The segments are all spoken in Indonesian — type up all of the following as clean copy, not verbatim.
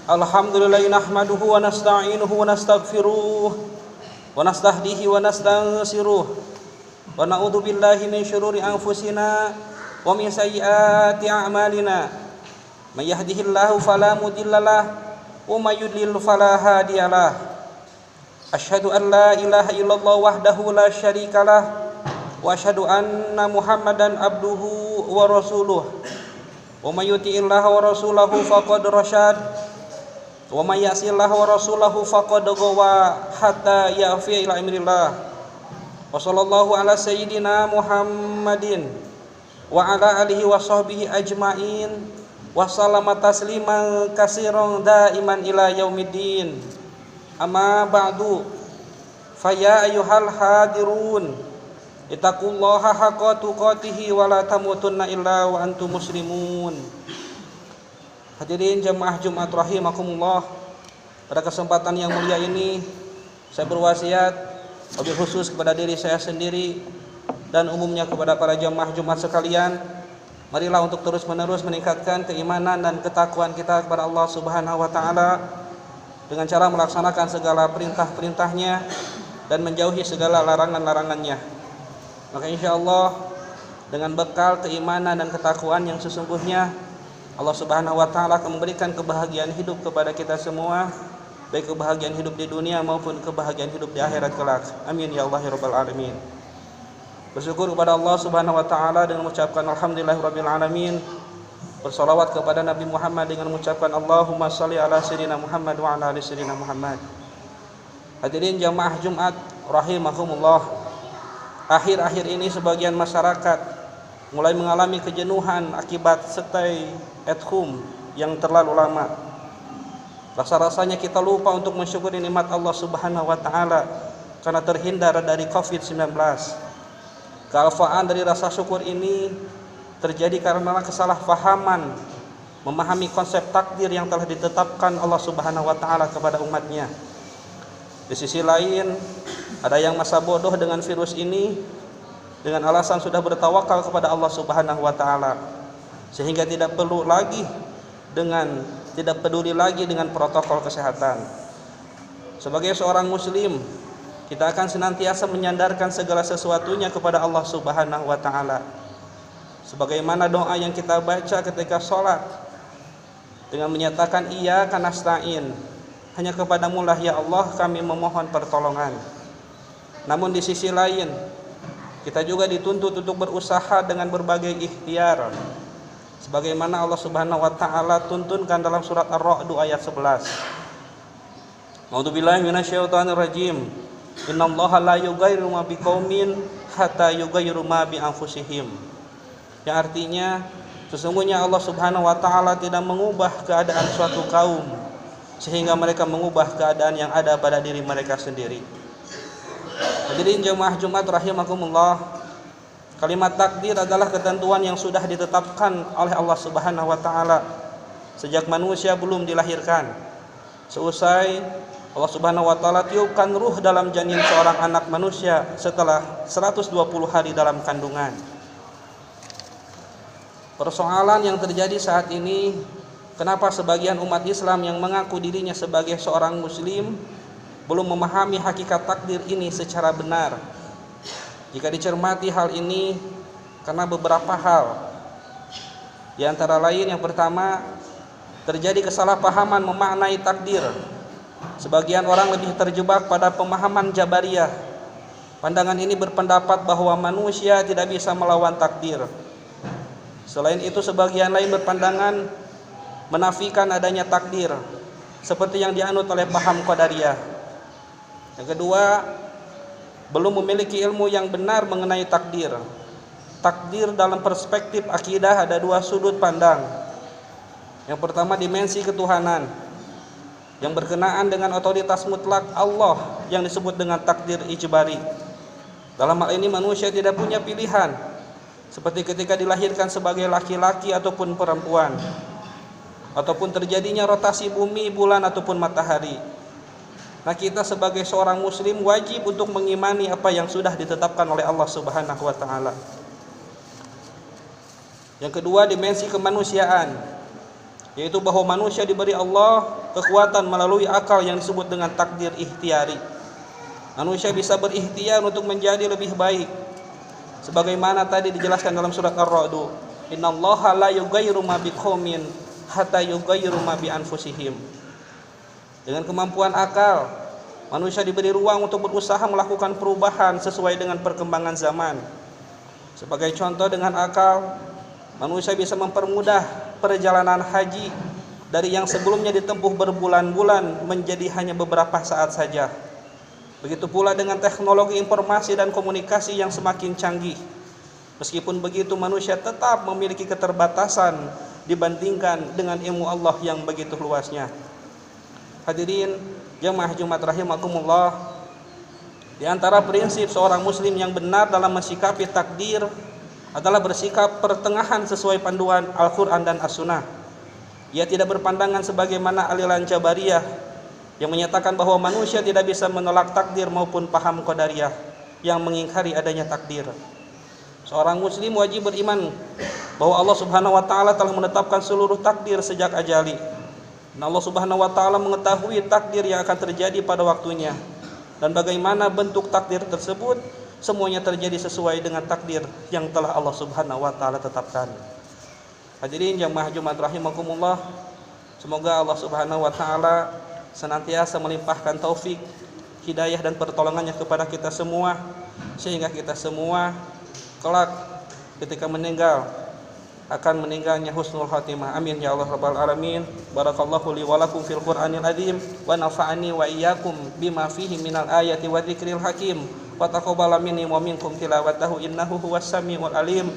Alhamdulillah nahmaduhu wa nasta'inuhu wa nastaghfiruh wa nastahdihi wa nastansiruh wa na'udzu billahi min syururi anfusina wa min sayyiati a'malina. May yahdihillahu fala mudhillalah wa may yudlil fala hadiyalah. Asyhadu an la ilaha illallah wahdahu la syarikalah wa asyhadu anna Muhammadan abduhu wa rasuluh. Wa may yuti'illaha wa rasulahu faqad rasyad wa may ya'sillaha wa rasulahu faqad ghawa hatta yafiya ila amrillah. Wa sallallahu ala sayyidina Muhammadin wa ala alihi wa sahbihi ajmain wa sallama tasliman katsiran daiman ila yaumiddin. Amma ba'du, fa ya ayyuhal hadirun ittaqullaha haqqa tuqatih wa la tamutunna illa wa antum muslimun. Hadirin jamaah Jumat rahimakumullah, pada kesempatan yang mulia ini saya berwasiat wabil khusus kepada diri saya sendiri dan umumnya kepada para jamaah Jumat sekalian, marilah untuk terus-menerus meningkatkan keimanan dan ketakwaan kita kepada Allah Subhanahu wa taala dengan cara melaksanakan segala perintah-perintahnya dan menjauhi segala larangan-larangannya. Maka insyaallah dengan bekal keimanan dan ketakwaan yang sesungguhnya, Allah Subhanahu wa taala akan memberikan kebahagiaan hidup kepada kita semua, baik kebahagiaan hidup di dunia maupun kebahagiaan hidup di akhirat kelak. Amin ya Allah ya rabbal alamin. Bersyukur kepada Allah Subhanahu wa taala dengan mengucapkan alhamdulillahirabbil alamin. Bersalawat kepada Nabi Muhammad dengan mengucapkan Allahumma shalli ala sayyidina Muhammad wa ala ali sayyidina Muhammad. Hadirin jamaah Jumat rahimakumullah, akhir-akhir ini sebagian masyarakat mulai mengalami kejenuhan akibat stay at home yang terlalu lama. Rasa-rasanya kita lupa untuk mensyukuri nikmat Allah Subhanahu wa taala karena terhindar dari Covid-19. Kealfaan dari rasa syukur ini terjadi karena kesalahpahaman memahami konsep takdir yang telah ditetapkan Allah Subhanahu wa taala kepada umatnya. Di sisi lain, ada yang masa bodoh dengan virus ini dengan alasan sudah bertawakal kepada Allah Subhanahu wa taala, sehingga tidak peduli lagi dengan protokol kesehatan. Sebagai seorang muslim, kita akan senantiasa menyandarkan segala sesuatunya kepada Allah Subhanahu wa taala. Sebagaimana doa yang kita baca ketika sholat dengan menyatakan iyyaka nasta'in, hanya kepadamu lah ya Allah kami memohon pertolongan. Namun di sisi lain, kita juga dituntut untuk berusaha dengan berbagai ikhtiar, sebagaimana Allah Subhanahu wa taala tuntunkan dalam surat Ar-Ra'd ayat 11. A'udzubillahi minasyaitonir rajim. Innallaha la yughayyiru ma biqaumin hatta yughayyiru ma bi anfusihim. Yang artinya sesungguhnya Allah Subhanahu wa taala tidak mengubah keadaan suatu kaum sehingga mereka mengubah keadaan yang ada pada diri mereka sendiri. Hadirin jemaah Jumat rahimakumullah, kalimat takdir adalah ketentuan yang sudah ditetapkan oleh Allah Subhanahu wa taala sejak manusia belum dilahirkan. Seusai Allah Subhanahu wa taala tiupkan ruh dalam janin seorang anak manusia setelah 120 hari dalam kandungan. Persoalan yang terjadi saat ini, kenapa sebagian umat Islam yang mengaku dirinya sebagai seorang muslim belum memahami hakikat takdir ini secara benar? Jika dicermati hal ini karena beberapa hal. Di antara lain, yang pertama, terjadi kesalahpahaman memaknai takdir. Sebagian orang lebih terjebak pada pemahaman Jabariyah. Pandangan ini berpendapat bahwa manusia tidak bisa melawan takdir. Selain itu, sebagian lain berpandangan menafikan adanya takdir, seperti yang dianut oleh paham Qadariyah. Yang kedua, belum memiliki ilmu yang benar mengenai takdir. Takdir dalam perspektif akidah ada dua sudut pandang. Yang pertama, dimensi ketuhanan yang berkenaan dengan otoritas mutlak Allah yang disebut dengan takdir ijbari. Dalam hal ini manusia tidak punya pilihan, seperti ketika dilahirkan sebagai laki-laki ataupun perempuan, ataupun terjadinya rotasi bumi, bulan ataupun matahari. Nah, kita sebagai seorang muslim wajib untuk mengimani apa yang sudah ditetapkan oleh Allah Subhanahu wa taala. Yang kedua, dimensi kemanusiaan, yaitu bahwa manusia diberi Allah kekuatan melalui akal yang disebut dengan takdir ikhtiari. Manusia bisa berikhtiar untuk menjadi lebih baik. Sebagaimana tadi dijelaskan dalam surat Ar-Ra'd, "Innallaha la yughayyiru ma biqaumin hatta yughayyiru ma bi anfusihim." Dengan kemampuan akal, manusia diberi ruang untuk berusaha melakukan perubahan sesuai dengan perkembangan zaman. Sebagai contoh, dengan akal, manusia bisa mempermudah perjalanan haji dari yang sebelumnya ditempuh berbulan-bulan menjadi hanya beberapa saat saja. Begitu pula dengan teknologi informasi dan komunikasi yang semakin canggih. Meskipun begitu, manusia tetap memiliki keterbatasan dibandingkan dengan ilmu Allah yang begitu luasnya. Hadirin jamaah Jumat rahimakumullah, di antara prinsip seorang muslim yang benar dalam mensikapi takdir adalah bersikap pertengahan sesuai panduan Al-Quran dan As-Sunnah. Ia tidak berpandangan sebagaimana aliran Jabariyah yang menyatakan bahwa manusia tidak bisa menolak takdir, maupun paham Qadariyah yang mengingkari adanya takdir. Seorang muslim wajib beriman bahwa Allah Subhanahu wa taala telah menetapkan seluruh takdir sejak ajali. Dan Allah Subhanahu wa taala mengetahui takdir yang akan terjadi pada waktunya. Dan bagaimana bentuk takdir tersebut, semuanya terjadi sesuai dengan takdir yang telah Allah Subhanahu wa taala tetapkan. Hadirin jamaah Jumat rahimakumullah, semoga Allah Subhanahu wa taala senantiasa melimpahkan taufik, hidayah dan pertolongannya kepada kita semua, sehingga kita semua kelak ketika meninggal akan meninggalnya husnul khatimah. Amin ya Allah rabbal alamin. Barakallahu li wa lakum fil Qur'anil azim wa nafa'ani wa iyyakum bima fihi minal ayati wa dzikril hakim wa taqabbala minni wa minkum tilawatahu innahu huwas samiul alim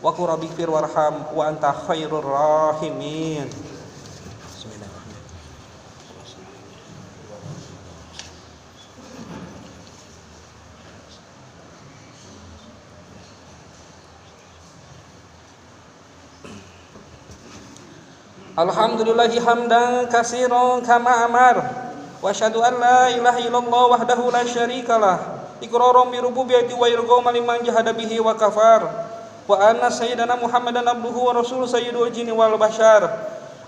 wa qur rabbighfir warham wa anta khairur rahimin. Alhamdulillahi hamdan katsiran kama amar wa asyhadu an la ilaha illallah wahdahu la syarikalah iqraran bi rububiyyati wa irghaman liman jahada bihi wa kafar wa anna sayyidana Muhammadan abduhu wa rasul sayyidul jinni wal bashar.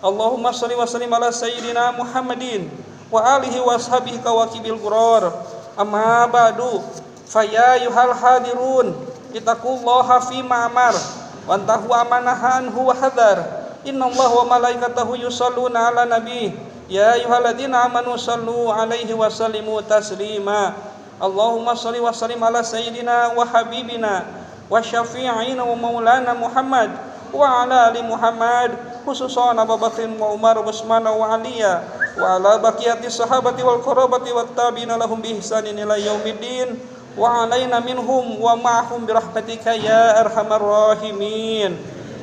Allahumma shalli wa sallim ala sayyidina Muhammadin wa alihi wa ashabihi kawakibil ghurar. Amma ba'du, fa ya ayyuhal hadirun ittaqullaha fi ma'amar wa antahu amanahanhu wa hadar. Innallaha wa malaikatahu yusholluna 'alan nabi ya ayyuhalladzina amanu shallu 'alaihi wa sallimu taslima. Allahumma shalli wa sallim ala sayyidina wa habibina wa syafi'ina wa maulana Muhammad wa ala ali Muhammad, khususan Abu Bakr wa Umar wa Utsman wa Aliya wa ala baqiyati sahabati wal qarabati wat tabi'ina lahum bi ihsanin ila yaumiddin wa alaina minhum wa ma'hum bi rahmatika ya arhamar rahimin.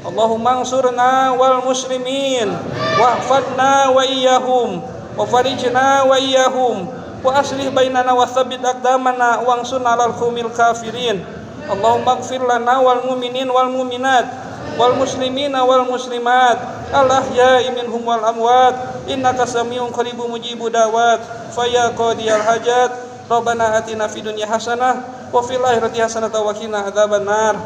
Allahumma ansurna wal muslimin wahfadna wa iyyahum wa farijna wa iyyahum wa aslih bainana wa tsabbit aqdamana wa ansurna 'alal qaumil kafirin. Allahumma ighfir lana wal mu'minin wal mu'minat wal muslimina wal muslimat al ahya'i minhum wal amwat innaka samiun qaribun mujibud da'wat fa ya qadiyal hajat rabbana atina fid dunya hasanah wa fil akhirati hasanah wa qina adzabannar.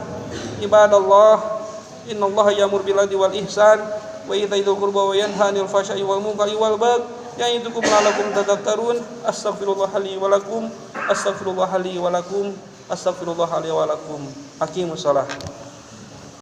Ibadallah, innallaha ya'muru bil 'adli wal ihsan wa ita'i dzil qurba wa yanha 'anil fahsya'i wal munkari wal baghi ya'idukum la'allakum tadhakkarun. Astaghfirullah li wa lakum, astaghfirullah li wa lakum, astaghfirullah li wa lakum. Aqimus shalah.